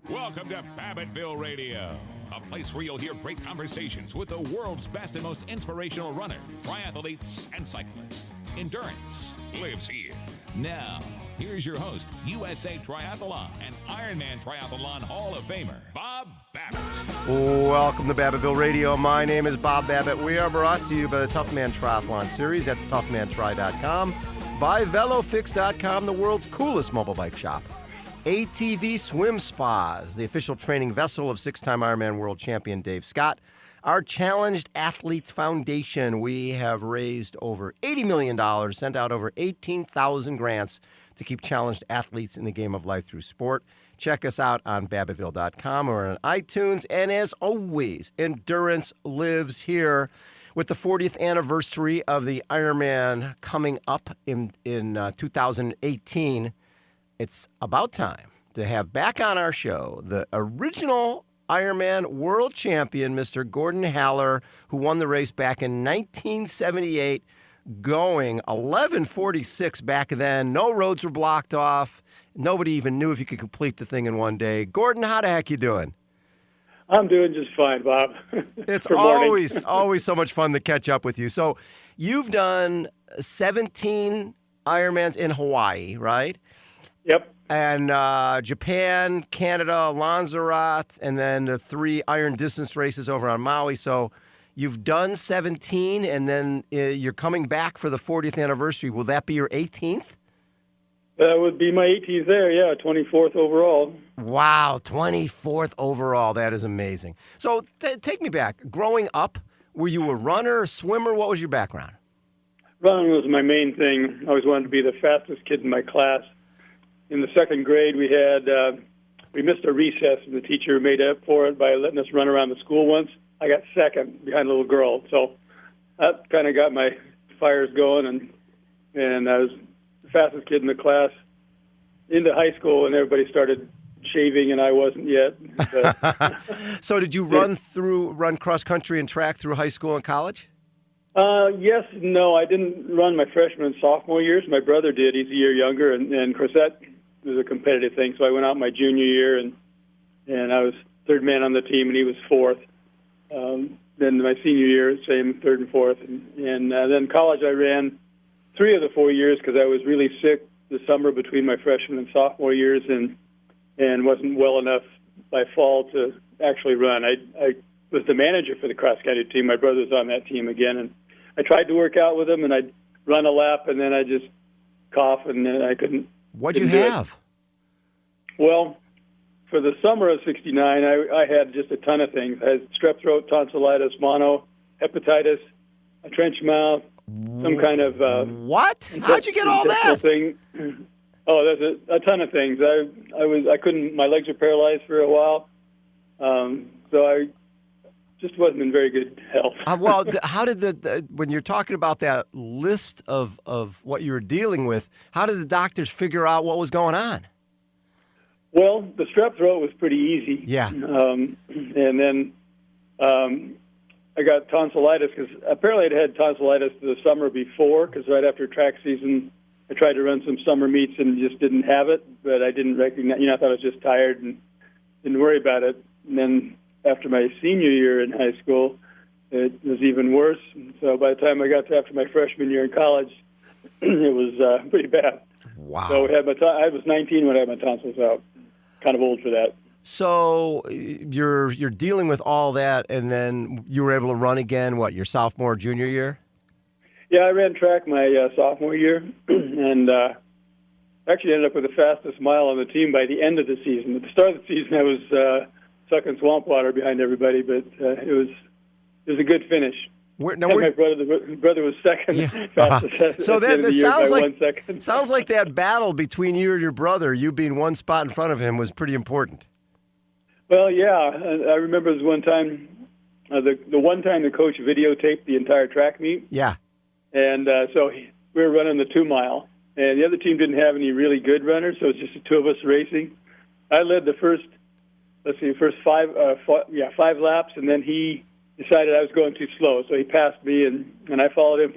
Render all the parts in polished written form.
Welcome to Babbittville Radio, a place where you'll hear great conversations with the world's best and most inspirational runners, triathletes, and cyclists. Endurance lives here. Now, here's your host, USA Triathlon and Ironman Triathlon Hall of Famer, Bob Babbitt. Welcome to Babbittville Radio. My name is Bob Babbitt. We are brought to you by the Tough Man Triathlon Series. That's toughmantri.com. By VeloFix.com, the world's coolest mobile bike shop. ATV Swim Spas, the official training vessel of six-time Ironman World Champion Dave Scott. Our Challenged Athletes Foundation, we have raised over $80 million, sent out over 18,000 grants to keep challenged athletes in the game of life through sport. Check us out on Babbittville.com or on iTunes. And as always, endurance lives here. With the 40th anniversary of the Ironman coming up in 2018, it's about time to have back on our show the original Ironman world champion, Mr. Gordon Haller, who won the race back in 1978, going 11:46 back then. No roads were blocked off. Nobody even knew if you could complete the thing in one day. Gordon, how the heck you doing? I'm doing just fine, Bob. It's always so much fun to catch up with you. So you've done 17 Ironmans in Hawaii, right? Yep. And Japan, Canada, Lanzarote, and then the 3 iron distance races over on Maui. So you've done 17, and then you're coming back for the 40th anniversary. Will that be your 18th? That would be my 18th there, yeah, 24th overall. Wow, 24th overall. That is amazing. So take me back. Growing up, were you a runner, a swimmer? What was your background? Running was my main thing. I always wanted to be the fastest kid in my class. In the second grade, we missed a recess, and the teacher made up for it by letting us run around the school once. I got second behind a little girl, so that kind of got my fires going, and I was the fastest kid in the class into high school, and everybody started shaving, and I wasn't yet. So did you run cross country and track through high school and college? Yes, no, I didn't run my freshman and sophomore years. My brother did. He's a year younger, and of course that was a competitive thing. So I went out my junior year, and I was third man on the team, and he was fourth. Then my senior year, same, third and fourth. And then college, I ran 3 of the 4 years because I was really sick the summer between my freshman and sophomore years, and wasn't well enough by fall to actually run. I was the manager for the cross-country team. My brother was on that team again, and I tried to work out with him, and I'd run a lap, and then I'd just cough, and then I couldn't. What'd you have? Well, for the summer of '69, I had just a ton of things. I had strep throat, tonsillitis, mono, hepatitis, a trench mouth, some kind of what? How'd you get all that? Thing. Oh, there's a ton of things. I couldn't. My legs were paralyzed for a while, so I just wasn't in very good health. Well, how did when you're talking about that list of what you were dealing with, how did the doctors figure out what was going on? Well, the strep throat was pretty easy. Yeah. And then I got tonsillitis because apparently I'd had tonsillitis the summer before, because right after track season I tried to run some summer meets and just didn't have it, but I didn't recognize, I thought I was just tired and didn't worry about it. And then after my senior year in high school, it was even worse. So by the time I got to after my freshman year in college, it was pretty bad. Wow. So I was 19 when I had my tonsils out. Kind of old for that. So you're dealing with all that, and then you were able to run again, what, your sophomore, junior year? Yeah, I ran track my sophomore year, and actually ended up with the fastest mile on the team by the end of the season. At the start of the season, I was sucking swamp water behind everybody, but it was a good finish. My brother was second. Yeah. Fastest so that sounds like 1 second. Sounds like that battle between you and your brother, you being one spot in front of him, was pretty important. Well, yeah, I remember this one time, the one time the coach videotaped the entire track meet. Yeah, and so we were running the 2 mile, and the other team didn't have any really good runners, so it was just the 2 of us racing. I led the first 5 laps, and then he decided I was going too slow, so he passed me, and I followed him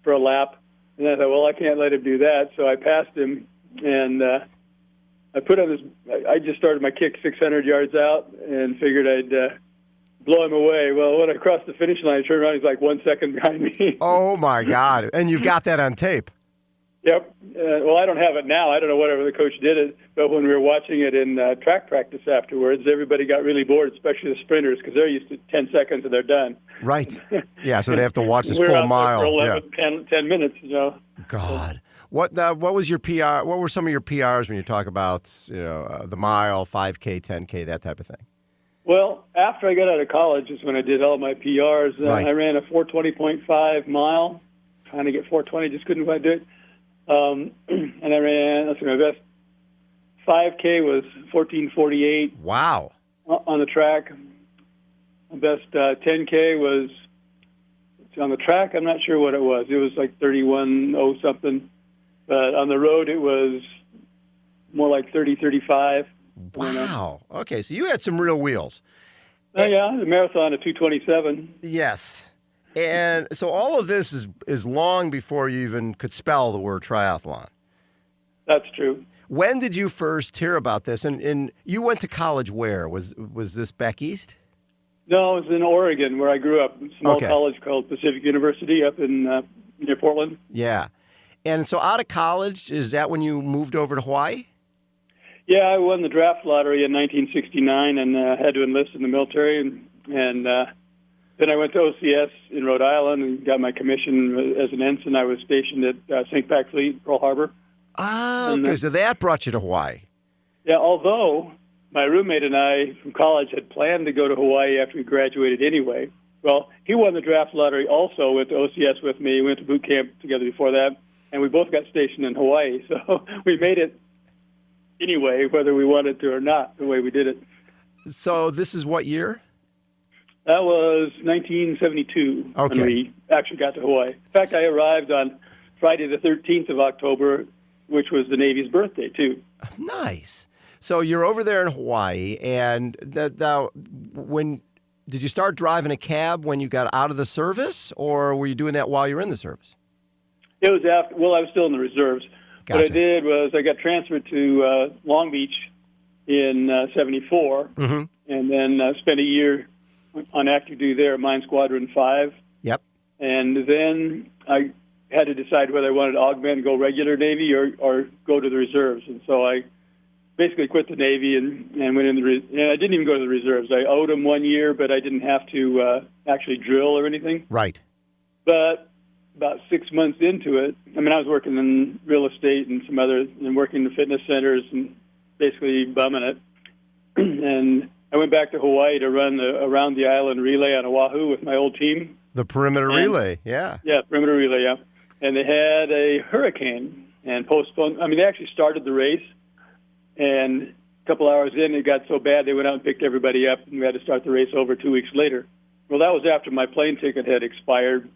for a lap. And I thought, well, I can't let him do that, so I passed him, and put on this. I just started my kick 600 yards out and figured I'd blow him away. Well, when I crossed the finish line, I turned around. He's like 1 second behind me. Oh my God! And you've got that on tape. Yep. Well, I don't have it now. I don't know whatever the coach did it. But when we were watching it in track practice afterwards, everybody got really bored, especially the sprinters, because they're used to 10 seconds and they're done. Right. Yeah, so they have to watch this we're full out mile. there for 11, 10 minutes, God. What was your PR? What were some of your PRs when you talk about, the mile, 5K, 10K, that type of thing? Well, after I got out of college is when I did all my PRs. Right. I ran a 4:20.5 mile, trying to get 4:20, just couldn't quite do it. And I ran, my best 5K was 14:48. Wow. On the track. My best 10K was on the track. I'm not sure what it was. It was like 31:0 something. But on the road, it was more like 30:35. Wow. Okay, so you had some real wheels. Oh, yeah, the marathon at 2:27. Yes. And so all of this is long before you even could spell the word triathlon. That's true. When did you first hear about this? And you went to college where? Was this back east? No, it was in Oregon where I grew up. A small Okay. college called Pacific University up in near Portland. Yeah. And so out of college, is that when you moved over to Hawaii? Yeah, I won the draft lottery in 1969 and had to enlist in the military. And then I went to OCS in Rhode Island and got my commission as an ensign. I was stationed at St. Pat Fleet, Pearl Harbor. Ah, okay, so that brought you to Hawaii. Yeah, although my roommate and I from college had planned to go to Hawaii after we graduated anyway. Well, he won the draft lottery also, went to OCS with me, went to boot camp together before that, and we both got stationed in Hawaii. So we made it anyway, whether we wanted to or not, the way we did it. So this is what year? That was 1972 Okay. when we actually got to Hawaii. In fact, I arrived on Friday the 13th of October, which was the Navy's birthday, too. Nice. So you're over there in Hawaii, and when did you start driving a cab when you got out of the service, or were you doing that while you were in the service? It was after, well, I was still in the reserves. Gotcha. What I did was I got transferred to Long Beach in 74, Mm-hmm. and then spent a year on active duty there at Mine Squadron 5. Yep. And then I had to decide whether I wanted to augment and go regular Navy or go to the reserves. And so I basically quit the Navy and went in and I didn't even go to the reserves. I owed them 1 year, but I didn't have to actually drill or anything. Right. But about 6 months into it, I was working in real estate and some other, and working in the fitness centers and basically bumming it. And I went back to Hawaii to run the Around the Island relay on Oahu with my old team. The perimeter relay, yeah. Yeah, perimeter relay, yeah. And they had a hurricane and postponed. They actually started the race, and a couple hours in, it got so bad they went out and picked everybody up, and we had to start the race over 2 weeks later. Well, that was after my plane ticket had expired,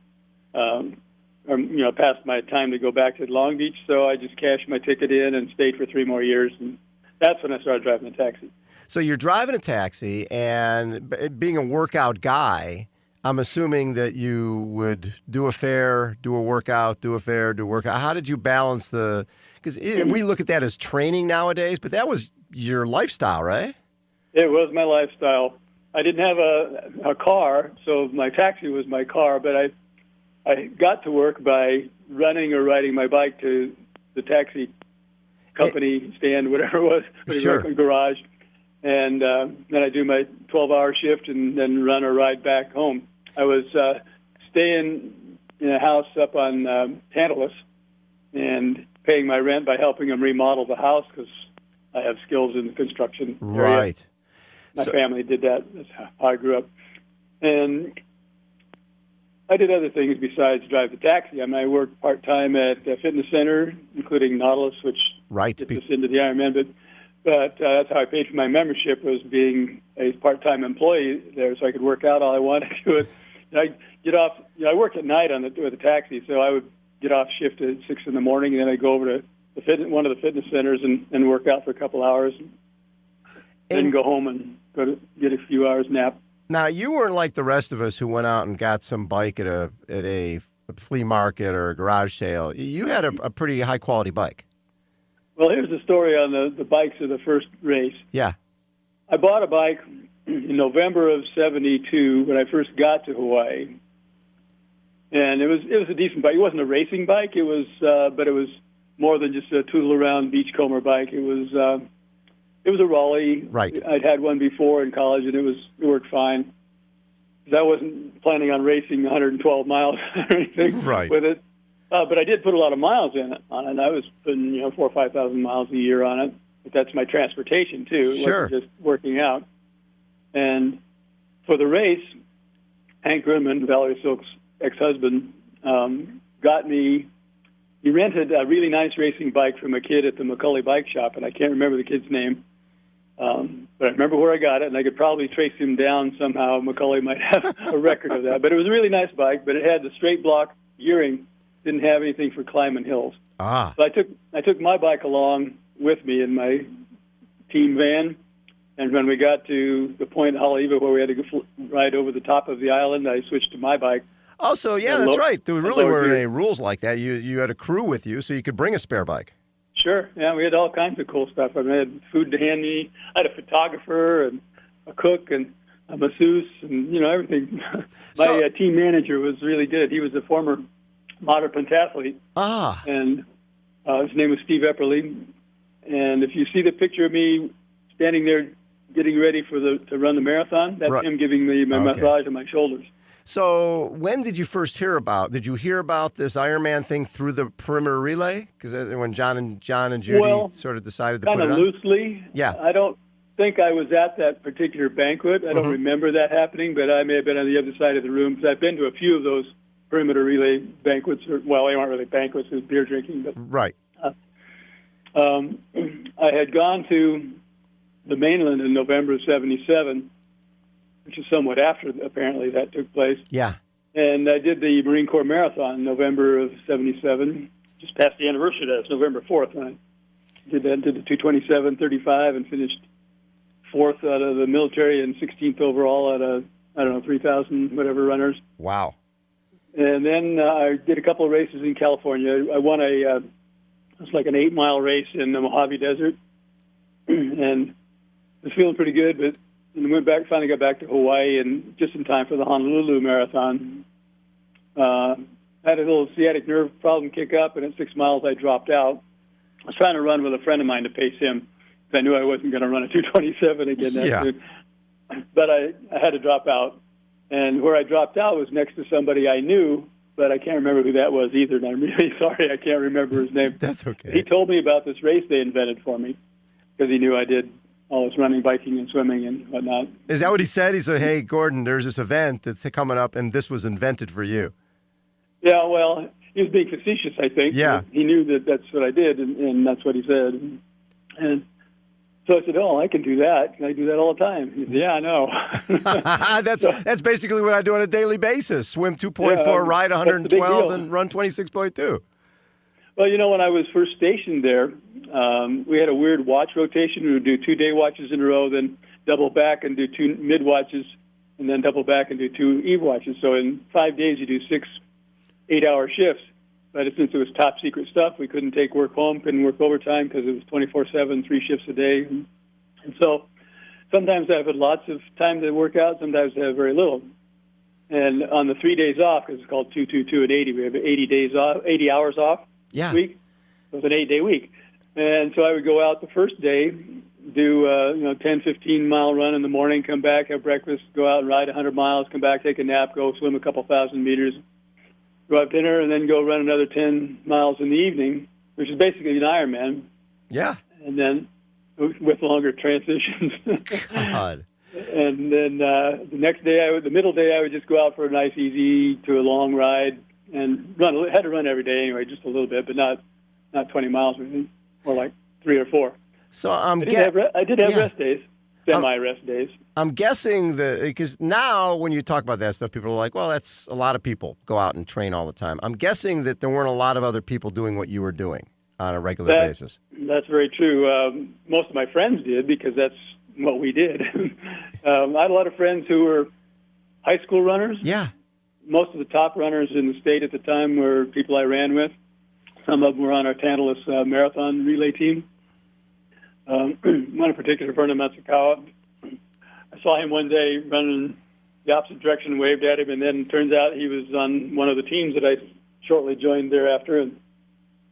past my time to go back to Long Beach. So I just cashed my ticket in and stayed for 3 more years, and that's when I started driving a taxi. So you're driving a taxi, and being a workout guy, I'm assuming that you would do a fare, do a workout, do a fare, do a workout. How did you balance because we look at that as training nowadays, but that was your lifestyle, right? It was my lifestyle. I didn't have a car, so my taxi was my car, but I got to work by running or riding my bike to the taxi company stand, whatever it was, Sure. garage. And then I do my 12-hour shift and then run or ride back home. I was staying in a house up on Tantalus and paying my rent by helping them remodel the house because I have skills in the construction area. Right. My family did that. That's how I grew up. And I did other things besides drive the taxi. I worked part-time at a fitness center, including Nautilus, which gets us into the Ironman. But that's how I paid for my membership, was being a part-time employee there, so I could work out all I wanted to. I get off. I worked at night with a taxi, so I would get off shift at 6 in the morning, and then I'd go over to one of the fitness centers and work out for a couple hours, and then go home and go to get a few hours nap. Now, you weren't like the rest of us who went out and got some bike at a flea market or a garage sale. You had a pretty high-quality bike. Well, here's the story on the bikes of the first race. Yeah. I bought a bike in November of '72 when I first got to Hawaii, and it was a decent bike. It wasn't a racing bike. It was, but it was more than just a tootle around beachcomber bike. It was a Raleigh. Right. I'd had one before in college, and it worked fine. I wasn't planning on racing 112 miles or anything with it, but I did put a lot of miles on it. I was putting 4,000 or 5,000 miles a year on it. But that's my transportation too. It wasn't just working out. And for the race, Hank Grimman, Valerie Silk's ex-husband, got me. He rented a really nice racing bike from a kid at the McCully Bike Shop, and I can't remember the kid's name. But I remember where I got it, and I could probably trace him down somehow. McCully might have a record of that. But it was a really nice bike, but it had the straight block gearing, didn't have anything for climbing hills. So I took my bike along with me in my team van, and when we got to the point in Haleiwa where we had to go ride over the top of the island, I switched to my bike. Oh, so that's right. There really weren't any rules like that. You had a crew with you, so you could bring a spare bike. Sure. Yeah, we had all kinds of cool stuff. I had food to hand me. I had a photographer and a cook and a masseuse and, everything. My team manager was really good. He was a former modern pentathlete. And his name was Steve Epperly. And if you see the picture of me standing there getting ready to run the marathon, that's him giving me my massage on my shoulders. So when did you first hear about? Did you hear about this Ironman thing through the perimeter relay? Because when John and Judy sort of decided to put it on? Kind of loosely. Yeah. I don't think I was at that particular banquet. I don't remember that happening, but I may have been on the other side of the room. Because I've been to a few of those perimeter relay banquets. They weren't really banquets. It was beer drinking. But, right. I had gone to the mainland in November of '77, which is somewhat after, apparently, that took place. Yeah. And I did the Marine Corps Marathon in November of '77, just past the anniversary of that. It's November 4th. And I did the 2:27:35 and finished 4th out of the military and 16th overall out of, 3,000 whatever runners. Wow. And then I did a couple of races in California. I won it was like an 8-mile race in the Mojave Desert. And I was feeling pretty good, but finally got back to Hawaii, and just in time for the Honolulu Marathon. I had a little sciatic nerve problem kick up, and at 6 miles I dropped out. I was trying to run with a friend of mine to pace him, because I knew I wasn't going to run a 2:27 again that soon. But I had to drop out. And where I dropped out was next to somebody I knew, but I can't remember who that was either, and I'm really sorry I can't remember his name. That's okay. He told me about this race they invented for me, because he knew I did all this running, biking, and swimming and whatnot. Is that what he said? He said, hey, Gordon, there's this event that's coming up, and this was invented for you. Yeah, well, he was being facetious, I think. Yeah. He knew that that's what I did, and that's what he said. And so I said, I can do that. I do that all the time. He said, yeah, I know. That's basically what I do on a daily basis. Swim 2.4, ride 112, and run 26.2. Well, when I was first stationed there, we had a weird watch rotation. We would do 2-day watches in a row, then double back and do 2 mid-watches, and then double back and do 2 eve watches. So in 5 days, you do 6 8-hour shifts. But since it was top secret stuff, we couldn't take work home, couldn't work overtime because it was 24/7, 3 shifts a day. And so sometimes I have lots of time to work out, sometimes I have very little. And on the 3 days off, because it's called 2, 2, 2, and 80, we have 80 days off, 80 hours off a week. So it's an 8-day week. And so I would go out the first day, do 10, 15-mile run in the morning, come back, have breakfast, go out and ride 100 miles, come back, take a nap, go swim a couple thousand meters, go have dinner, and then go run another 10 miles in the evening, which is basically an Ironman. Yeah. And then with longer transitions. God. And then the next day, the middle day, I would just go out for a nice, easy to a long ride and run. I had to run every day anyway, just a little bit, but not 20 miles, maybe, more like 3 or 4. So I did have rest days. Semi-rest days. I'm guessing because now when you talk about that stuff, people are like, well, that's a lot of people go out and train all the time. I'm guessing that there weren't a lot of other people doing what you were doing on a regular basis. That's very true. Most of my friends did because that's what we did. I had a lot of friends who were high school runners. Yeah. Most of the top runners in the state at the time were people I ran with. Some of them were on our Tantalus marathon relay team. One in particular, Vernon Matsukawa. I saw him one day running the opposite direction and waved at him, and then it turns out he was on one of the teams that I shortly joined thereafter.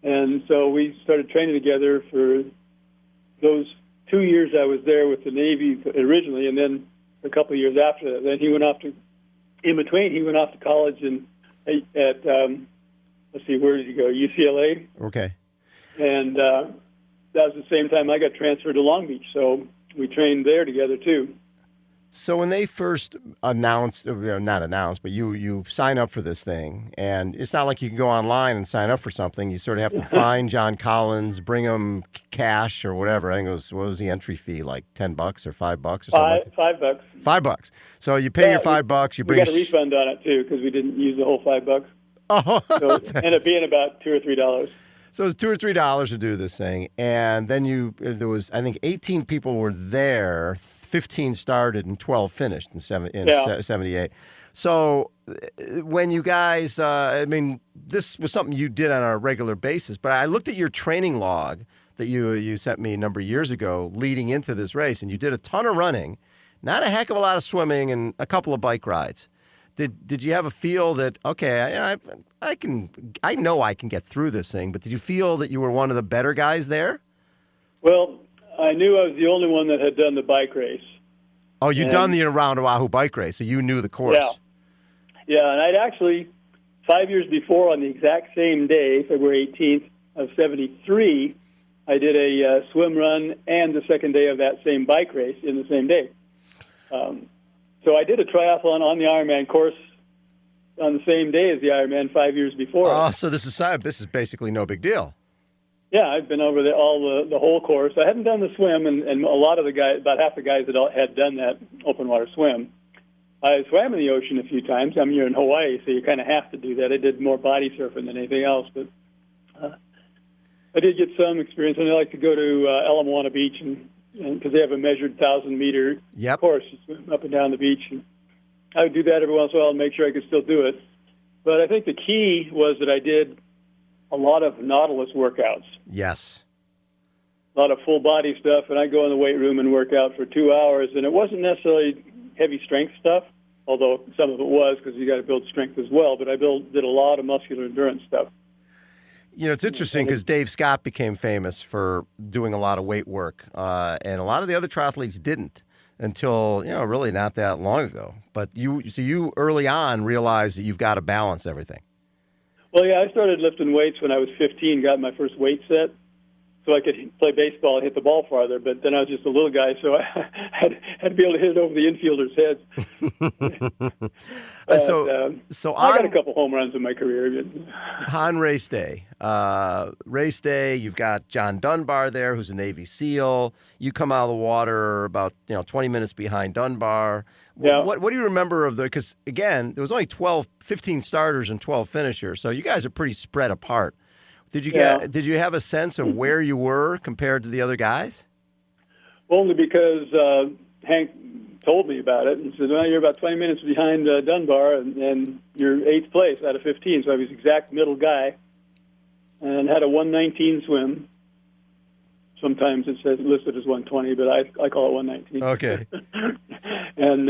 And so we started training together for those 2 years I was there with the Navy originally, and then a couple of years after that. Then he went off to, in between, he went off to college at let's see, where did he go? UCLA. Okay. And that was the same time I got transferred to Long Beach, so we trained there together too. So when they first announced, not announced, but you sign up for this thing, and it's not like you can go online and sign up for something. You sort of have to find John Collins, bring him cash or whatever. I think it was, what was the entry fee, like $10 or $5 or something? $5. $5. So you pay your $5. You bring. We got a refund on it too because we didn't use the whole $5. Oh, so it ended up being about $2 or $3. So it was $2 or $3 to do this thing, and then there was, I think, 18 people were there. 15 started and 12 finished in 78. So when you guys, I mean, this was something you did on a regular basis, but I looked at your training log that you sent me a number of years ago leading into this race, and you did a ton of running, not a heck of a lot of swimming, and a couple of bike rides. Did you have a feel that, okay, I know I can get through this thing, but did you feel that you were one of the better guys there? Well, I knew I was the only one that had done the bike race. Oh, you'd done the Around Oahu bike race, so you knew the course. Yeah, and I'd actually, 5 years before, on the exact same day, February 18th of 73, I did a swim run and the second day of that same bike race in the same day. So I did a triathlon on the Ironman course on the same day as the Ironman 5 years before. Oh, so this is basically no big deal. Yeah, I've been over the whole course. I hadn't done the swim, and a lot of the guys, about half the guys that had done that open water swim. I swam in the ocean a few times. I mean, you're in Hawaii, so you kind of have to do that. I did more body surfing than anything else, but I did get some experience. And I like to go to El Moana Beach, and because they have a measured 1,000-meter course, you swim up and down the beach. And I would do that every once in a while and make sure I could still do it. But I think the key was that I did a lot of Nautilus workouts. Yes. A lot of full body stuff, and I go in the weight room and work out for 2 hours, and it wasn't necessarily heavy strength stuff, although some of it was because you got to build strength as well, but I did a lot of muscular endurance stuff. You know, it's interesting because Dave Scott became famous for doing a lot of weight work, and a lot of the other triathletes didn't until, really not that long ago. But you early on realized that you've got to balance everything. Well, yeah, I started lifting weights when I was 15, got my first weight set, so I could play baseball and hit the ball farther. But then I was just a little guy, so I had to be able to hit it over the infielders' heads. So I got a couple home runs in my career. On race day, you've got John Dunbar there, who's a Navy SEAL. You come out of the water about 20 minutes behind Dunbar. Yeah. What do you remember of because, again, there was only 15 starters and 12 finishers, so you guys are pretty spread apart. Did you have a sense of where you were compared to the other guys? Only because Hank told me about it and said, well, you're about 20 minutes behind Dunbar, and you're 8th place out of 15, so I was exact middle guy and had a 119 swim. Sometimes it says listed as 120, but I call it 119. Okay. And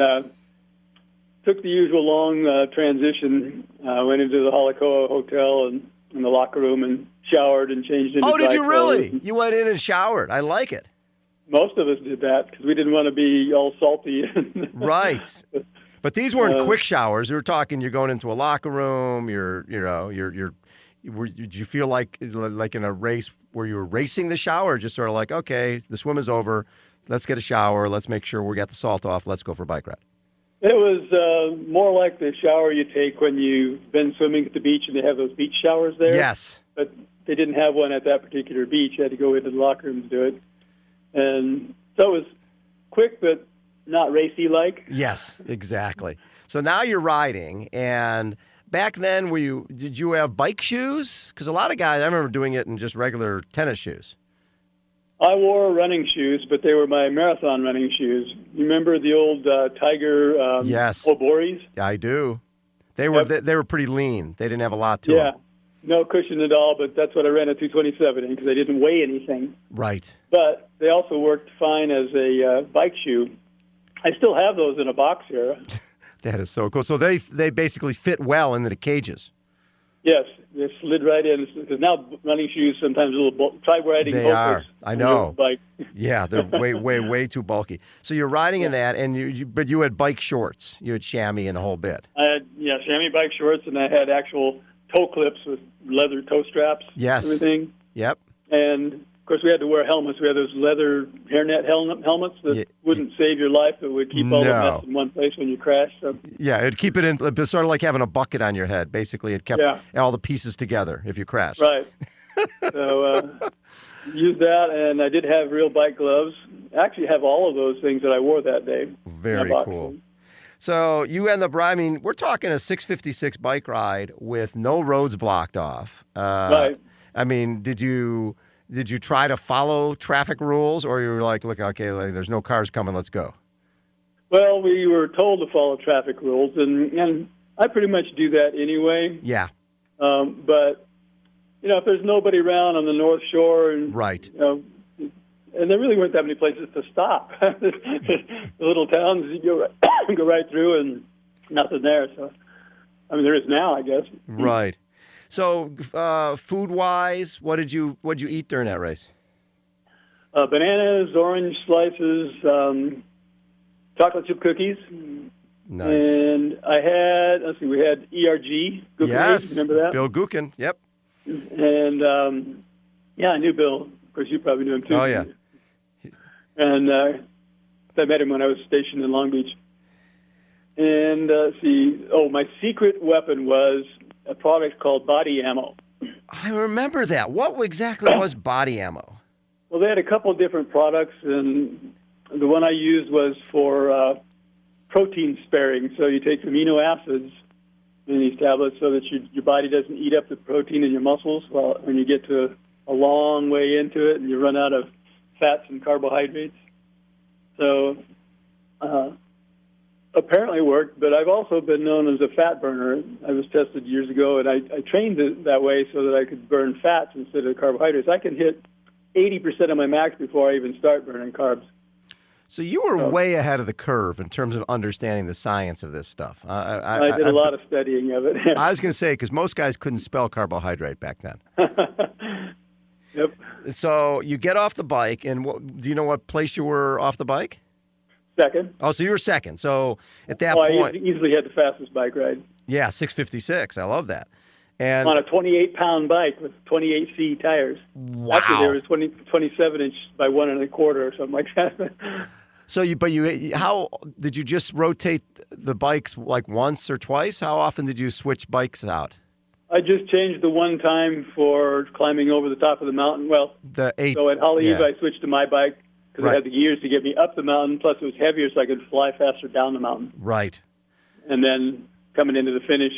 took the usual long transition, went into the Halakoa Hotel and in the locker room and showered and changed into did you really? clothes. You went in and showered. I like it. Most of us did that because we didn't want to be all salty. Right. But these weren't quick showers. We were talking, you're going into a locker room, did you feel like in a race where you were racing the shower, or just sort of like, okay, the swim is over, let's get a shower, let's make sure we got the salt off, let's go for a bike ride? It was more like the shower you take when you've been swimming at the beach and they have those beach showers there. Yes. But they didn't have one at that particular beach. You had to go into the locker room to do it. And so it was quick, but not racy-like. Yes, exactly. So now you're riding, and back then, did you have bike shoes? Because a lot of guys, I remember doing it in just regular tennis shoes. I wore running shoes, but they were my marathon running shoes. You remember the old Tiger yes. Oboris? I do. They were pretty lean. They didn't have a lot to them. no cushion at all, but that's what I ran a 227 in because I didn't weigh anything. Right. But they also worked fine as a bike shoe. I still have those in a box here. That is so cool. So they basically fit well into the cages. Yes, they slid right in. Because now running shoes sometimes a little try riding. They are. I know. Bike. Yeah, they're way too bulky. So you're riding in that, and but you had bike shorts. You had chamois and a whole bit. I had chamois bike shorts, and I had actual toe clips with leather toe straps. Yes. Everything. Yep. And of course, we had to wear helmets. We had those leather hairnet helmets that wouldn't save your life, but would keep all the mess in one place when you crash. So. Yeah, it'd keep it in, sort of like having a bucket on your head. Basically, it kept all the pieces together if you crashed. Right. So used that, and I did have real bike gloves. I actually have all of those things that I wore that day. Very cool. So you end up riding, we're talking a 656 bike ride with no roads blocked off. Right. I mean, did you try to follow traffic rules, or you were like, look, okay, there's no cars coming, let's go? Well, we were told to follow traffic rules, and I pretty much do that anyway. Yeah. But, if there's nobody around on the North Shore, and right. And there really weren't that many places to stop. The little towns, you go right through, and nothing there. So, I mean, there is now, I guess. Right. So, food-wise, what did you eat during that race? Bananas, orange slices, chocolate chip cookies. Nice. And I had, we had ERG. Yes. Remember that? Bill Gookin. Yep. And, I knew Bill. Of course, you probably knew him, too. Oh, yeah. And I met him when I was stationed in Long Beach. And, my secret weapon was a product called body ammo. I remember that. What exactly was body ammo? Well, they had a couple of different products, and the one I used was for protein sparing. So you take amino acids in these tablets so that your body doesn't eat up the protein in your muscles when you get to a long way into it and you run out of fats and carbohydrates. So apparently worked, but I've also been known as a fat burner. I was tested years ago, and I trained it that way so that I could burn fats instead of carbohydrates. I can hit 80% of my max before I even start burning carbs. So you were way ahead of the curve in terms of understanding the science of this stuff. I did a lot of studying of it. I was going to say, because most guys couldn't spell carbohydrate back then. Yep. So you get off the bike, and do you know what place you were off the bike? Second. Oh, so you were second. So at that point... I easily had the fastest bike ride. Yeah, 656. I love that. And on a 28-pound bike with 28C tires. Wow. Actually, there was 27-inch by 1 1/4 or something like that. So how did you just rotate the bikes like once or twice? How often did you switch bikes out? I just changed the one time for climbing over the top of the mountain. Well, so at Holly I switched to my bike because it had the gears to get me up the mountain. Plus, it was heavier, so I could fly faster down the mountain. Right. And then coming into the finish,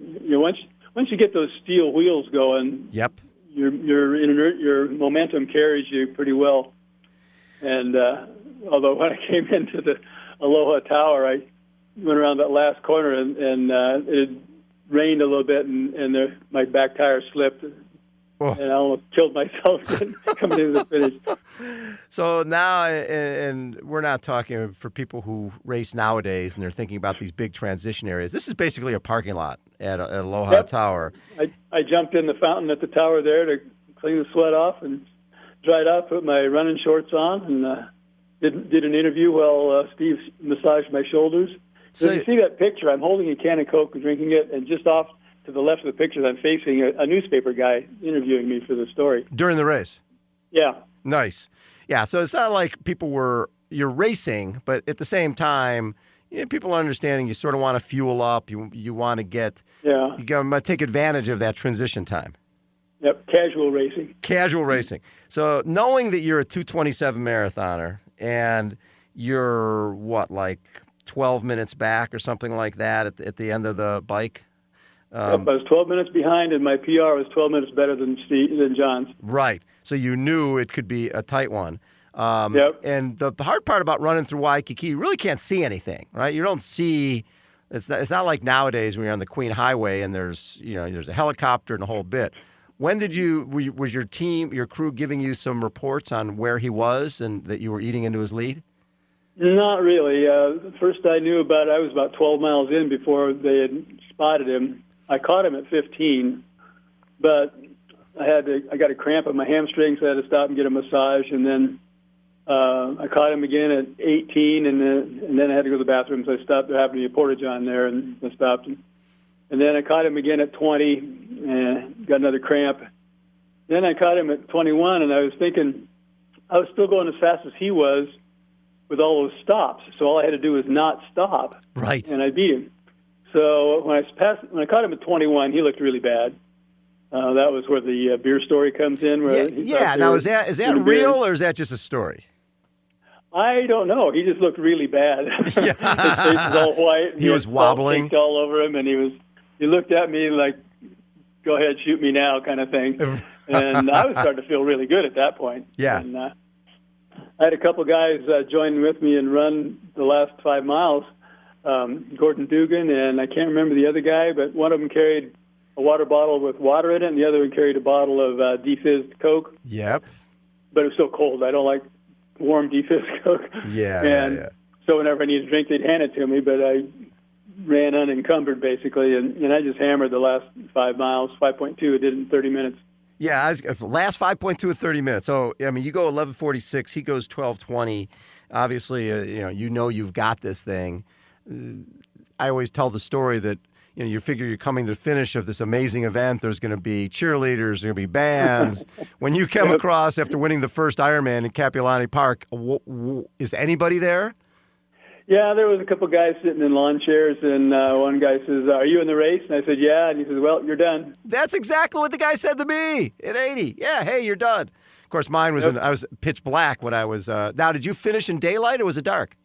once you get those steel wheels going, yep, your momentum carries you pretty well. And although when I came into the Aloha Tower, I went around that last corner and it rained a little bit, and my back tire slipped, and I almost killed myself coming into the finish. So now, and we're not talking for people who race nowadays and they're thinking about these big transition areas. This is basically a parking lot at Aloha Tower. I jumped in the fountain at the tower there to clean the sweat off and dried off, put my running shorts on, and did an interview while Steve massaged my shoulders. So you see that picture, I'm holding a can of Coke and drinking it, and just off to the left of the picture, I'm facing a newspaper guy interviewing me for the story. During the race? Yeah. Nice. Yeah, so it's not like you're racing, but at the same time, people are understanding you sort of want to fuel up, you want to get, you got to take advantage of that transition time. Yep, casual racing. Casual racing. So knowing that you're a 227 marathoner and you're, 12 minutes back or something like that at the end of the bike? I was 12 minutes behind, and my PR was 12 minutes better than John's. Right. So you knew it could be a tight one. Yep. And the hard part about running through Waikiki, you really can't see anything, right? You don't see It's not like nowadays when you're on the Queen Highway and there's a helicopter and a whole bit. When was your team, your crew giving you some reports on where he was and that you were eating into his lead? Not really. First I knew about it, I was about 12 miles in before they had spotted him. I caught him at 15, but I got a cramp in my hamstring, so I had to stop and get a massage, and then I caught him again at 18, and then I had to go to the bathroom, so I stopped. There happened to be a porta-john there, and I stopped. And then I caught him again at 20, and got another cramp. Then I caught him at 21, and I was thinking I was still going as fast as he was with all those stops, so all I had to do was not stop, right? And I beat him. So when I caught him at 21, he looked really bad. That was where the beer story comes in. Where Now is that real or is that just a story? I don't know. He just looked really bad. His face was all white. He was wobbling all over him, and he looked at me like, "Go ahead, shoot me now," kind of thing. And I was starting to feel really good at that point. Yeah. And, I had a couple guys join with me and run the last 5 miles. Gordon Dugan, and I can't remember the other guy, but one of them carried a water bottle with water in it, and the other one carried a bottle of defizzed Coke. Yep. But it was so cold. I don't like warm defizzed Coke. Yeah. So whenever I needed a drink, they'd hand it to me, but I ran unencumbered, basically, and I just hammered the last 5 miles, 5.2. I did it in 30 minutes. Yeah, last 5.2 of 30 minutes. So, I mean, you go 11:46, he goes 12:20. Obviously, you've got this thing. I always tell the story that, you figure you're coming to the finish of this amazing event. There's going to be cheerleaders, there's going to be bands. When you come across after winning the first Ironman in Capilani Park, is anybody there? Yeah, there was a couple guys sitting in lawn chairs, and one guy says, "Are you in the race?" And I said, "Yeah." And he says, "Well, you're done." That's exactly what the guy said to me at 80. Yeah, hey, you're done. Of course, mine was I was pitch black when I was. Now, did you finish in daylight or was it dark?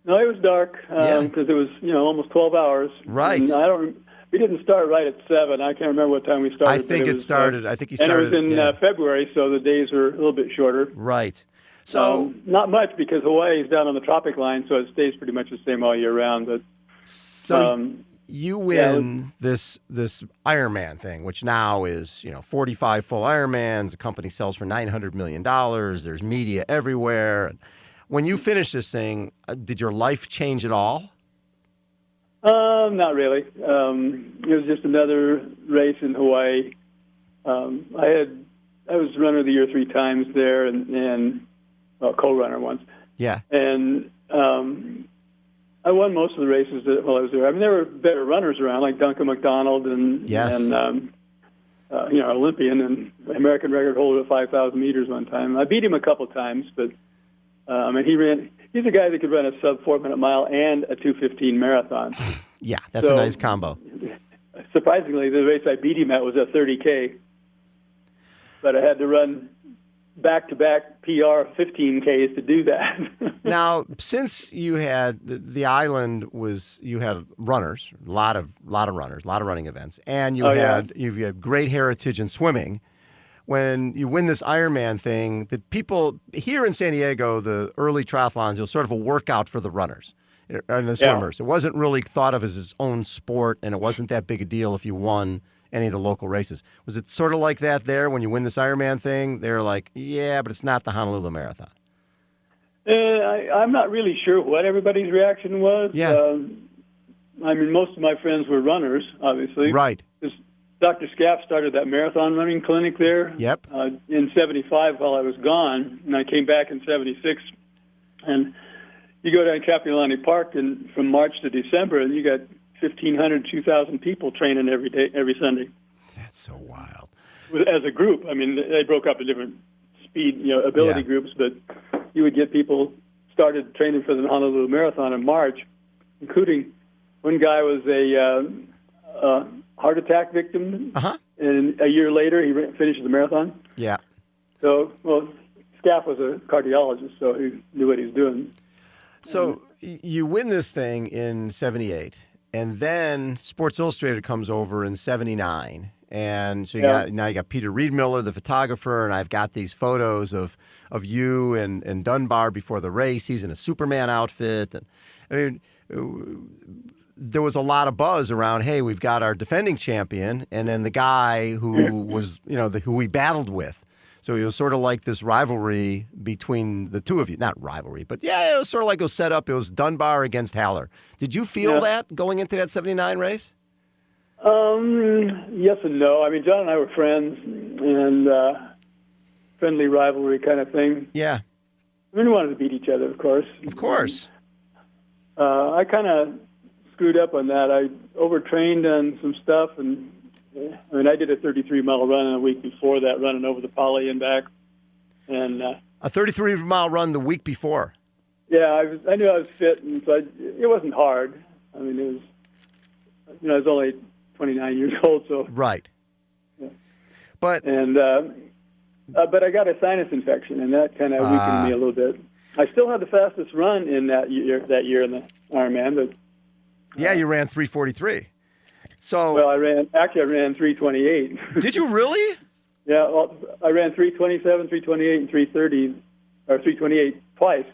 No, it was dark because it was almost 12 hours. Right. And we didn't start right at 7. I can't remember what time we started. I think it started. I think he started. And it was in February, so the days were a little bit shorter. Right. So not much because Hawaii is down on the tropic line, so it stays pretty much the same all year round. But you win this Ironman thing, which now is 45 full Ironmans. The company sells for $900 million. There's media everywhere. When you finish this thing, did your life change at all? Not really. It was just another race in Hawaii. I was runner of the year 3 times there, and co-runner once. Yeah. And I won most of the races while I was there. I mean, there were better runners around, like Duncan McDonald and Olympian and American record holder at 5,000 meters one time. I beat him a couple times, but he's a guy that could run a sub 4-minute mile and a 2:15 marathon. Yeah, that's a nice combo. Surprisingly, the race I beat him at was a 30K, but I had to run back-to-back PR 15Ks to do that. Now, since you had the island you had runners, a lot of runners, a lot of running events, and you had great heritage in swimming. When you win this Ironman thing, the people here in San Diego, the early triathlons, it was sort of a workout for the runners and the swimmers. It wasn't really thought of as its own sport, and it wasn't that big a deal if you won any of the local races. Was it sort of like that there when you win this Ironman thing? They're like, yeah, but it's not the Honolulu Marathon. I'm not really sure what everybody's reaction was. Yeah. Most of my friends were runners, obviously. Right. Dr. Scaff started that marathon running clinic there. Yep. In 75 while I was gone, and I came back in 76. And you go down Capilani Park and from March to December, and you got 1,500, 2,000 people training every day, every Sunday. That's so wild. As a group. I mean, they broke up in different speed, ability groups, but you would get people started training for the Honolulu Marathon in March, including one guy was a heart attack victim, and a year later he finished the marathon. Yeah. So, Scaff was a cardiologist, so he knew what he was doing. So you win this thing in 78, And then Sports Illustrated comes over in 79. And so now you got Peter Riedmiller, the photographer, and I've got these photos of you and Dunbar before the race. He's in a Superman outfit. And I mean, there was a lot of buzz around, hey, we've got our defending champion and then the guy who was, who we battled with. So it was sort of like this rivalry between the two of you. Not rivalry, but it was sort of like it was set up. It was Dunbar against Haller. Did you feel that going into that 79 race? Yes and no. I mean, John and I were friends and friendly rivalry kind of thing. Yeah. I mean, we wanted to beat each other, of course. Of course. I kind of screwed up on that. I overtrained on some stuff, and I did a 33-mile run a week before that, running over the Poly and back. And a 33-mile run the week before. Yeah, I knew I was fit, and so it wasn't hard. I mean, it was, I was only 29 years old, so right. Yeah. But I got a sinus infection, and that kind of weakened me a little bit. I still had the fastest run in that year in the Ironman, but you ran 3:43. So well, I ran 3:28. Did you really? Yeah, well, I ran 3:27, 3:28, and 3:30, or 3:28 twice.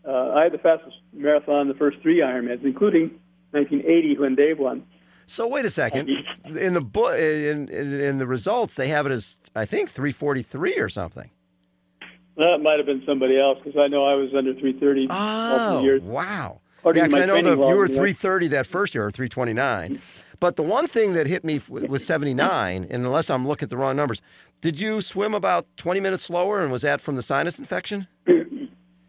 I had the fastest marathon the first three Ironmans, including 1980 when Dave won. So wait a second. In the in the results, they have it as I think 3:43 or something. That might have been somebody else because I know I was under 3:30. Oh, years. wow! Yeah, because I know that you were 3:30 that first year, or 3:29. But the one thing that hit me was 79, and unless I'm looking at the wrong numbers, did you swim about 20 minutes slower, and was that from the sinus infection?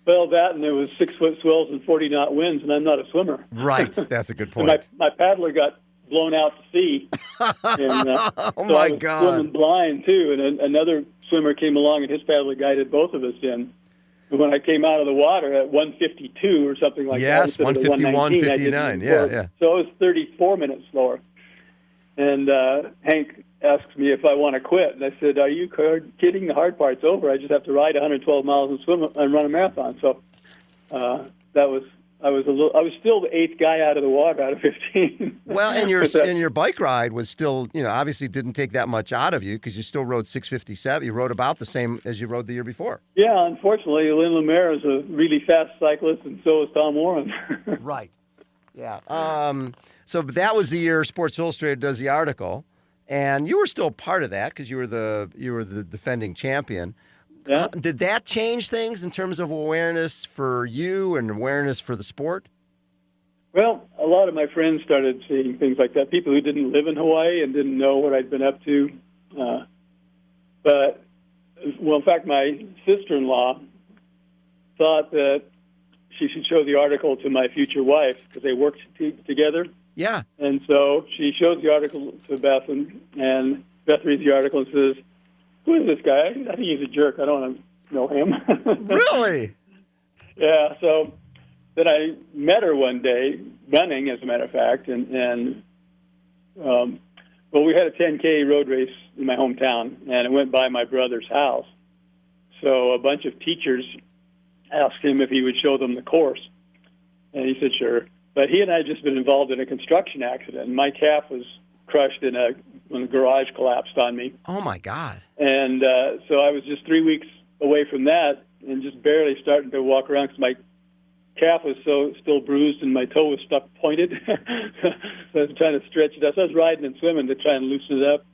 Well, that, and there was 6-foot swells and 40-knot winds, and I'm not a swimmer. Right, that's a good point. My paddler got blown out to sea. And, oh, my I was God. swimming blind, too, and another swimmer came along, and his paddler guided both of us in. And when I came out of the water at 1:52 or something like that. Yes, 1:51:59, yeah. So I was 34 minutes slower. And Hank asked me if I want to quit. And I said, are you kidding? The hard part's over. I just have to ride 112 miles and swim and run a marathon. So I was still the eighth guy out of the water out of 15. Well, and your bike ride was still, obviously didn't take that much out of you because you still rode 6:57. You rode about the same as you rode the year before. Yeah, unfortunately, Lynn Lemaire is a really fast cyclist, and so is Tom Warren. Right. Yeah. So that was the year Sports Illustrated does the article, and you were still part of that because you were the defending champion. Yeah. Did that change things in terms of awareness for you and awareness for the sport? Well, a lot of my friends started seeing things like that. People who didn't live in Hawaii and didn't know what I'd been up to. In fact, my sister-in-law thought that she should show the article to my future wife because they worked together. Yeah. And so she shows the article to Beth, and Beth reads the article and says, who is this guy? I think he's a jerk. I don't want to know him. Really? Yeah. So then I met her one day, running, as a matter of fact, and we had a 10K road race in my hometown, and it went by my brother's house. So a bunch of teachers asked him if he would show them the course, and he said sure. But he and I had just been involved in a construction accident, and my calf was crushed when the garage collapsed on me. Oh, my God. And so I was just 3 weeks away from that and just barely starting to walk around because my calf was still bruised and my toe was stuck pointed. So I was trying to stretch it out. So I was riding and swimming to try and loosen it up.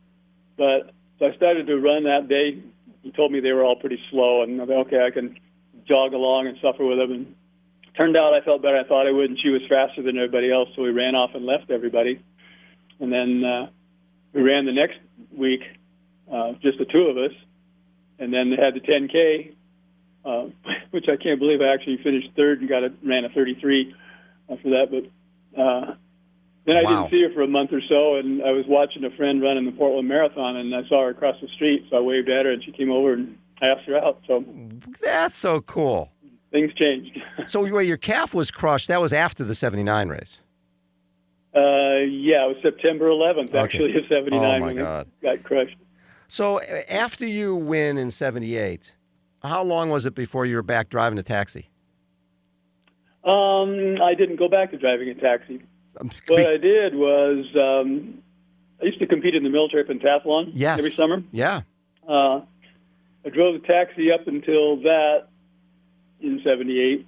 So I started to run that day. He told me they were all pretty slow, and I thought, okay, I can jog along and suffer with them. And turned out I felt better than I thought I would, and she was faster than everybody else, so we ran off and left everybody. And then we ran the next week, just the two of us, and then they had the 10K, which I can't believe I actually finished third and ran a 33 after that. But then I didn't see her for a month or so, and I was watching a friend run in the Portland Marathon, and I saw her across the street, so I waved at her, and she came over, and I asked her out. So that's so cool. Things changed. So your calf was crushed. That was after the 79 race. Yeah, it was September 11th, actually, of 79 my when God. it got crushed. So after you win in 78, how long was it before you were back driving a taxi? I didn't go back to driving a taxi. What I did was I used to compete in the military pentathlon every summer. Yeah. I drove the taxi up until that in '78.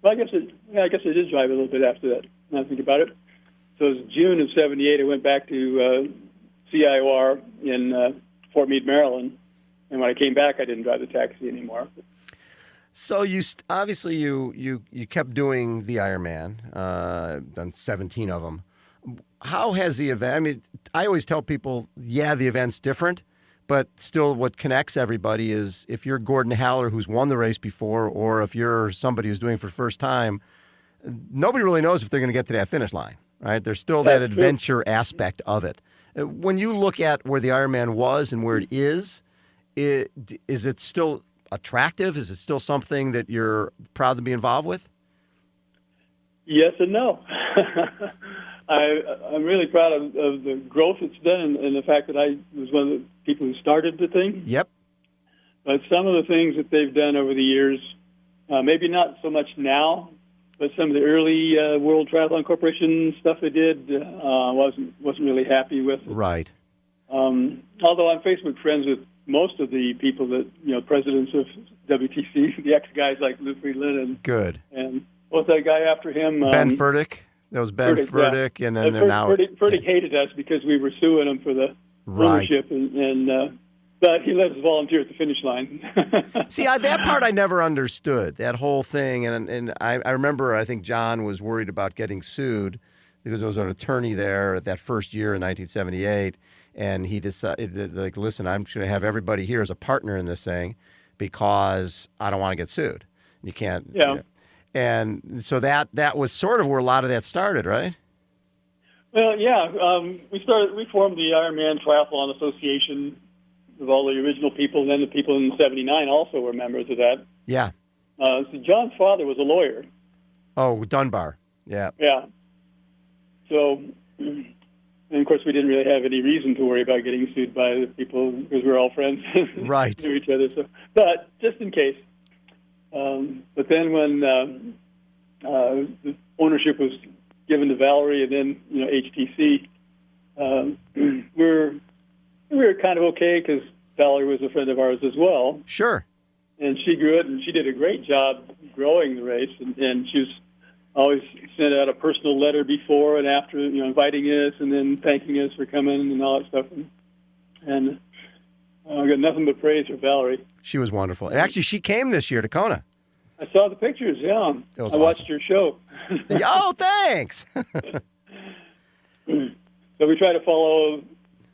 Well, I guess I did drive a little bit after that. Now I think about it. So it was June of '78. I went back to CIOR in Fort Meade, Maryland, and when I came back, I didn't drive the taxi anymore. So you obviously you kept doing the Ironman, done 17 of them. How has the event? I mean, I always tell people, the event's different, but still, what connects everybody is if you're Gordon Haller, who's won the race before, or if you're somebody who's doing it for the first time, nobody really knows if they're going to get to that finish line, right? There's still that adventure aspect of it. When you look at where the Ironman was and where it is it still attractive? Is it still something that you're proud to be involved with? Yes and no. I'm really proud of the growth it's done and the fact that I was one of the people who started the thing. Yep. But some of the things that they've done over the years, maybe not so much now, but some of the early World Triathlon Corporation stuff they did, wasn't really happy with. Right. Although I'm Facebook friends with most of the people that, presidents of WTC, the ex-guys like Lou Friedland. And, good. And what's that guy after him? Ben Furtick. That was Ben Furtick, yeah. And then they're now... Furtick hated us because we were suing him for the ownership, but he let us volunteer at the finish line. See, that part I never understood, that whole thing. And I remember, I think John was worried about getting sued because there was an attorney there that first year in 1978, and he decided, listen, I'm just going to have everybody here as a partner in this thing because I don't want to get sued. You can't... Yeah. And so that was sort of where a lot of that started, right? Well, yeah. We formed the Ironman Triathlon Association with all the original people, and then the people in '79 also were members of that. Yeah. So John's father was a lawyer. Oh, Dunbar. Yeah. Yeah. So, and of course, we didn't really have any reason to worry about getting sued by the people because we're all friends. Right. Knew each other. So, but just in case. But then when the ownership was given to Valerie and then HTC, we were kind of okay because Valerie was a friend of ours as well. Sure. And she grew it, and she did a great job growing the race. And she was always sent out a personal letter before and after, inviting us and then thanking us for coming and all that stuff. And I got nothing but praise for Valerie. She was wonderful. Actually, she came this year to Kona. I saw the pictures, yeah. It was I watched your show. Oh, thanks. So we try to follow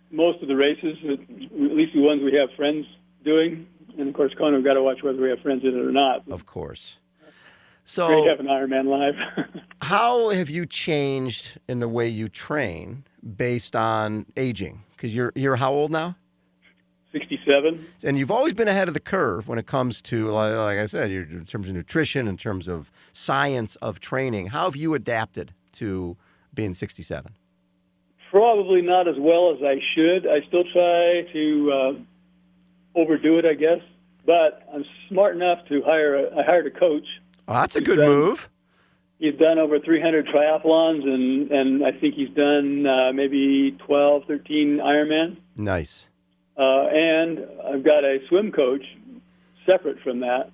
most of the races, at least the ones we have friends doing. And, of course, Kona, we've got to watch whether we have friends in it or not. Of course. So, great having Ironman live. How have you changed in the way you train based on aging? Because you're how old now? 67. And you've always been ahead of the curve when it comes to, like I said, in terms of nutrition, in terms of science of training. How have you adapted to being 67? Probably not as well as I should. I still try to overdo it, I guess. But I'm smart enough to I hired a coach. Oh, that's a good move. He's done over 300 triathlons, and I think he's done maybe 12, 13 Ironman. Nice. And I've got a swim coach separate from that.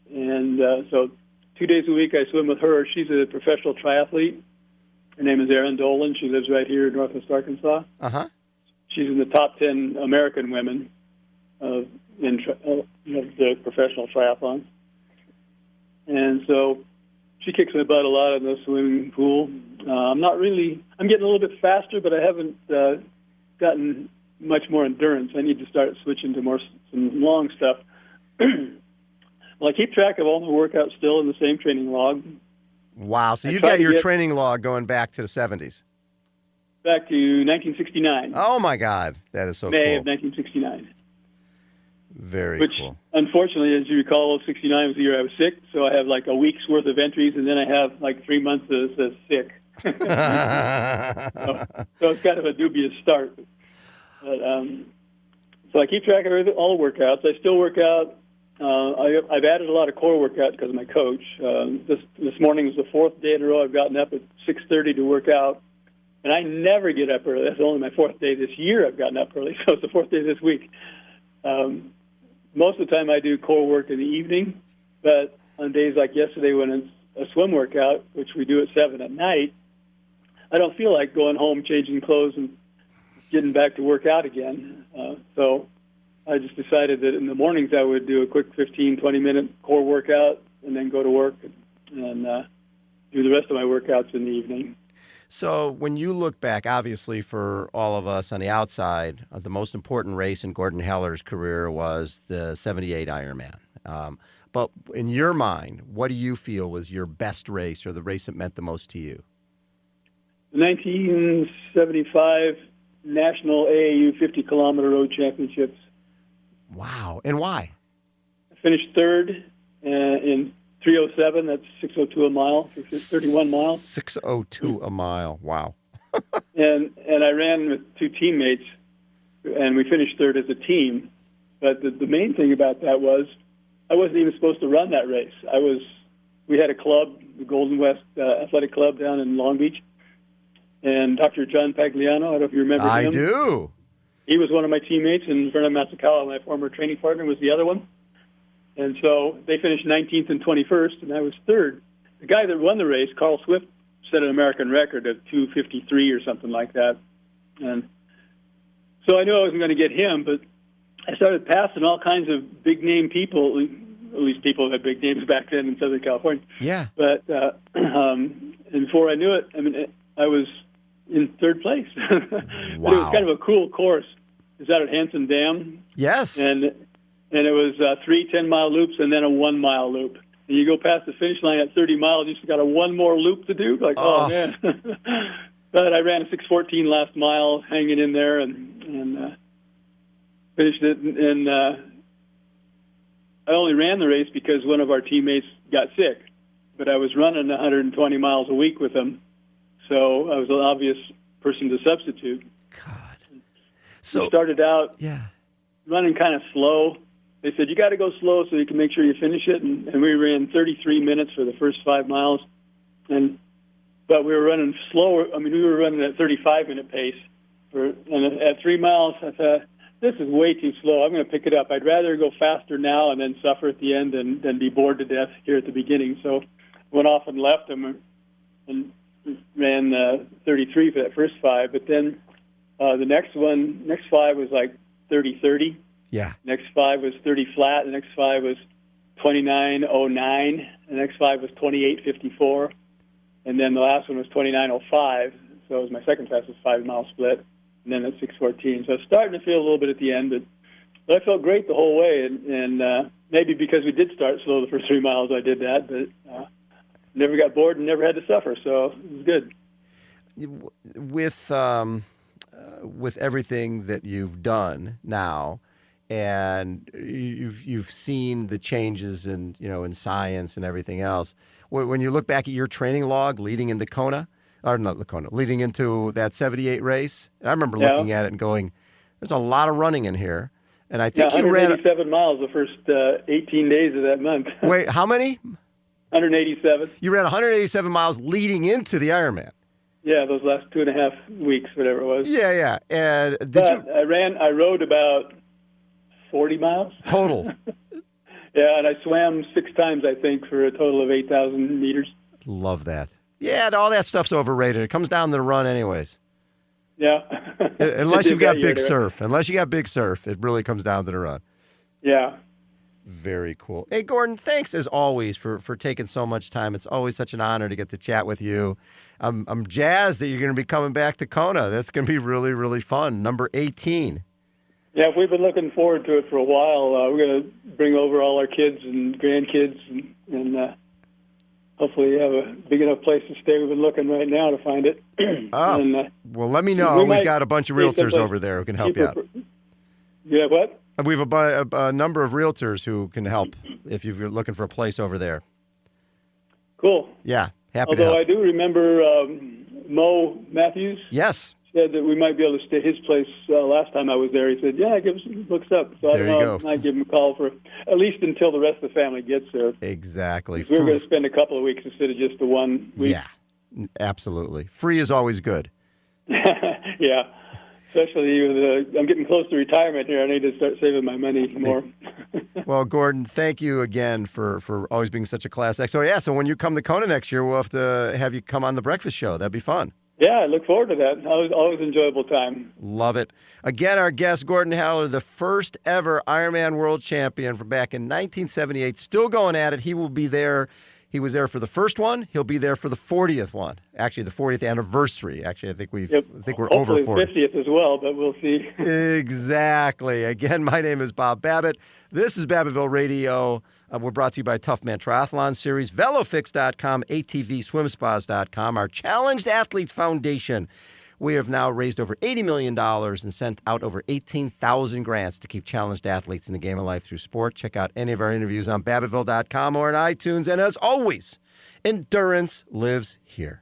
And so 2 days a week I swim with her. She's a professional triathlete. Her name is Erin Dolan. She lives right here in Northwest Arkansas. Uh-huh. She's in the top 10 American women in the professional triathlons. And so she kicks my butt a lot in the swimming pool. I'm getting a little bit faster, but I haven't gotten much more endurance. I need to start switching to some long stuff. Well, I keep track of all my workouts still in the same training log. Wow. So you've got your training log going back to the 70s. Back to 1969. Oh, my God. That is so cool. May of 1969. Very cool. Unfortunately, as you recall, 69 was the year I was sick, so I have like a week's worth of entries, and then I have like 3 months that says sick. So it's kind of a dubious start. But, so I keep track of all the workouts. I still work out I've added a lot of core workout because of my coach. This morning was the fourth day in a row I've gotten up at 6:30 to work out, and I never get up early. That's only my fourth day this year I've gotten up early, so it's the fourth day this week. Most of the time I do core work in the evening, but on days like yesterday when it's a swim workout, which we do at 7 at night, I don't feel like going home, changing clothes, and getting back to work out again. So I just decided that in the mornings I would do a quick 15, 20-minute core workout and then go to work and do the rest of my workouts in the evening. So when you look back, obviously for all of us on the outside, the most important race in Gordon Haller's career was the 78 Ironman. But in your mind, what do you feel was your best race or the race that meant the most to you? The 1975 National AAU 50-kilometer road championships. Wow. And why? I finished third in 3:07. That's 6:02 a mile for 31 miles. 6:02 a mile. Wow. and I ran with two teammates, and we finished third as a team. But the main thing about that was I wasn't even supposed to run that race. We had a club, the Golden West Athletic Club down in Long Beach, and Dr. John Pagliano, I don't know if you remember him. I do. He was one of my teammates, and Vernon Matsukawa, my former training partner, was the other one. And so they finished 19th and 21st, and I was third. The guy that won the race, Carl Swift, set an American record of 2:53 or something like that. And so I knew I wasn't going to get him, but I started passing all kinds of big-name people, at least people that had big names back then in Southern California. Yeah. But and before I knew it, I mean, I was in third place. Wow. But it was kind of a cool course. It was out at Hanson Dam. Yes. And it was 3 10-mile loops and then a 1-mile loop. And you go past the finish line at 30 miles, you just got a one more loop to do. Like, oh man. But I ran a 6:14 last mile, hanging in there, and finished it. And I only ran the race because one of our teammates got sick. But I was running 120 miles a week with him, so I was an obvious person to substitute. God. So we started out yeah, running kind of slow. They said, you got to go slow so you can make sure you finish it. And we ran 33 minutes for the first 5 miles. But we were running slower. I mean, we were running at 35-minute pace. And at 3 miles, I thought, this is way too slow. I'm going to pick it up. I'd rather go faster now and then suffer at the end than be bored to death here at the beginning. So I went off and left them and ran 33 for that first 5. But then the next 5 was like 30-30. yeah. Next 5 was 30 flat. The next 5 was 29:09. The next 5 was 28:54. And then the last one was 29:05. So it was my second fastest 5-mile split. And then at 6:14. So I was starting to feel a little bit at the end, but I felt great the whole way. And maybe because we did start slow the first 3 miles, I did that. But never got bored and never had to suffer. So it was good. With everything that you've done now, and you've seen the changes in science and everything else. When you look back at your training log leading into Kona, or not Kona, leading into that 78 race, and I remember looking at it and going, "There's a lot of running in here." And I think you ran 187 miles the first 18 days of that month. Wait, how many? 187. You ran 187 miles leading into the Ironman. Yeah, those last 2.5 weeks, whatever it was. Yeah. And I rode about 40 miles. Total. Yeah, and I swam 6 times, I think, for a total of 8,000 meters. Love that. Yeah, all that stuff's overrated. It comes down to the run anyways. Yeah. Unless you've got big surf. Unless you got big surf, it really comes down to the run. Yeah. Very cool. Hey, Gordon, thanks as always for taking so much time. It's always such an honor to get to chat with you. I'm jazzed that you're going to be coming back to Kona. That's going to be really, really fun. Number 18. Yeah, we've been looking forward to it for a while. We're going to bring over all our kids and grandkids and hopefully have a big enough place to stay. We've been looking right now to find it. Well, let me know. We've got a bunch of realtors over there who can help you out. Yeah, what? We have a number of realtors who can help if you're looking for a place over there. Cool. Yeah, happy to Although help. I do remember Mo Matthews. Yes. said that we might be able to stay at his place last time I was there. He said, yeah, look us up. So I don't know. I might give him a call for at least until the rest of the family gets there. Exactly. We're going to spend a couple of weeks instead of just the 1 week. Yeah, absolutely. Free is always good. Yeah. Especially with I'm getting close to retirement here. I need to start saving my money more. Well, Gordon, thank you again for always being such a class act. So when you come to Kona next year, we'll have to have you come on the breakfast show. That'd be fun. Yeah, I look forward to that. Always enjoyable time. Love it. Again, our guest, Gordon Haller, the first ever Ironman world champion from back in 1978, still going at it. He will be there. He was there for the first one. He'll be there for the 40th one. Actually, the 40th anniversary. Actually, I think we're over 40. Hopefully 50th as well, but we'll see. Exactly. Again, my name is Bob Babbitt. This is Babbittville Radio. We're brought to you by Tough Man Triathlon Series, VeloFix.com, ATVSwimSpas.com, our Challenged Athletes Foundation. We have now raised over $80 million and sent out over 18,000 grants to keep challenged athletes in the game of life through sport. Check out any of our interviews on Babbittville.com or on iTunes. And as always, endurance lives here.